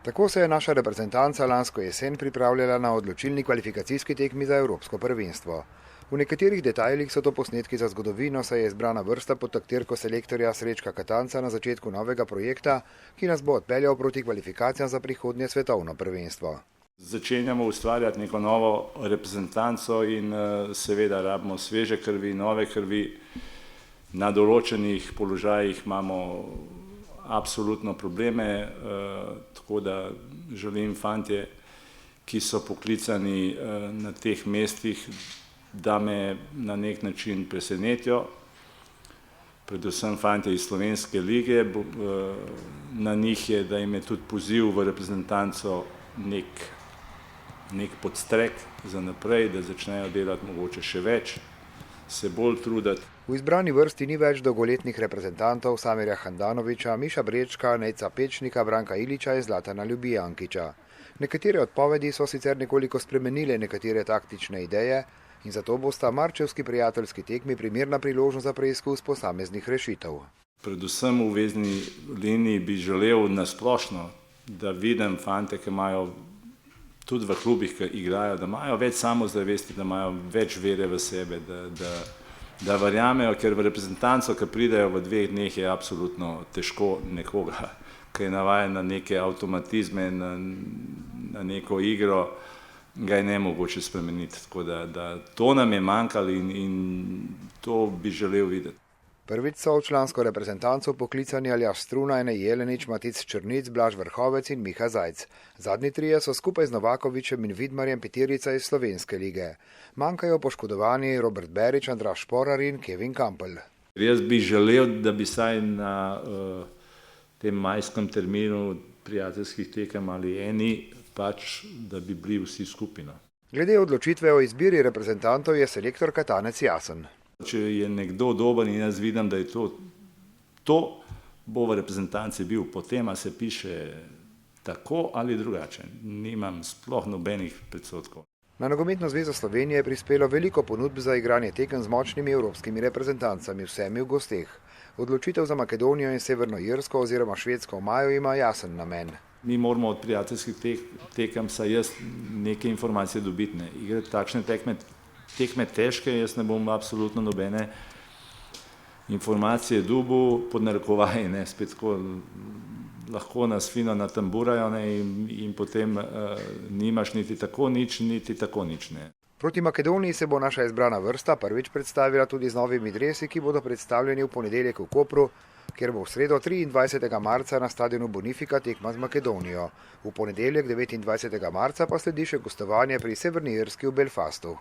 Tako se je naša reprezentanca lansko jesen pripravljala na odločilni kvalifikacijski tekmi za evropsko prvenstvo. V nekaterih detajlih so to posnetki za zgodovino, saj je izbrana vrsta pod taktirko selektorja Srečka Katanca na začetku novega projekta, ki nas bo odpeljal proti kvalifikacijam za prihodnje svetovno prvenstvo. Začenjamo ustvarjati neko novo reprezentanco in seveda rabimo sveže krvi, nove krvi. Na določenih položajih imamo absolutno probleme, tako da želim fantje, ki so poklicani na teh mestih, da me na nek način presenetijo. Predvsem fantje iz slovenske lige, na njih je, da jim je tudi poziv v reprezentanco nek podstrek za naprej, da začnejo delati mogoče še več, se bolj truditi. V izbrani vrsti ni več dolgoletnih reprezentantov Samirja Handanovića, Miša Brečka, Nejca Pečnika, Branka Ilića in Zlatana Ljubijankića. Nekatere odpovedi so sicer nekoliko spremenile nekatere taktične ideje in zato bosta marčevski prijateljski tekmi primerna priložnost za preizkus posameznih rešitev. Predvsem v vezni liniji bi želel nasplošno, da vidim fante, ki imajo tudi v klubih, ki igrajo, da imajo več samozavesti, da imajo več vere v sebe, da verjamejo, ker v reprezentanco, ki pridejo v 2 dneh, je absolutno težko nekoga, ki je navajen na neke avtomatizme, na neko igro, ga je nemogoče spremeniti. Tako da to nam je manjkalo in to bi želel videti. Prvič so v člansko reprezentanco poklicani Aljaž Struna, Ene Jelenič, Matic Črnic, Blaž Vrhovec in Miha Zajc. Zadnji trije so skupaj z Novakovićem in Vidmarjem peterica iz slovenske lige. Manjkajo poškodovani Robert Berić, Andraž Šporar in Kevin Kampl. Jaz bi želel, da bi saj na tem majskem terminu prijateljskih tekem ali eni, pač, da bi bili vsi skupino. Glede odločitve o izbiri reprezentantov je selektor Katanec jasen. Če je nekdo dober in jaz vidim, da je to bo v reprezentanci bil, potem se piše tako ali drugače. Nimam sploh nobenih predsodkov. Na Nogometno zvezo Slovenije je prispelo veliko ponudb za igranje tekem z močnimi evropskimi reprezentancami, vsemi v gosteh. Odločitev za Makedonijo in Severno Irsko oziroma Švedsko v maju ima jasen namen. Mi moramo od prijateljskih tekem saj jaz neke informacije dobiti. Igrati takšne tekme težke, jaz ne bom absolutno nobene informacije dobil, pod narekovaji, spet tako lahko nas fino natamburajo in potem nimaš niti tako nič. Proti Makedoniji se bo naša izbrana vrsta prvič predstavila tudi z novimi dresi, ki bodo predstavljeni v ponedeljek v Kopru, kjer bo v sredo 23. marca na stadionu Bonifika tekma z Makedonijo. V ponedeljek 29. marca pa sledi še gostovanje pri Severni Irski v Belfastu.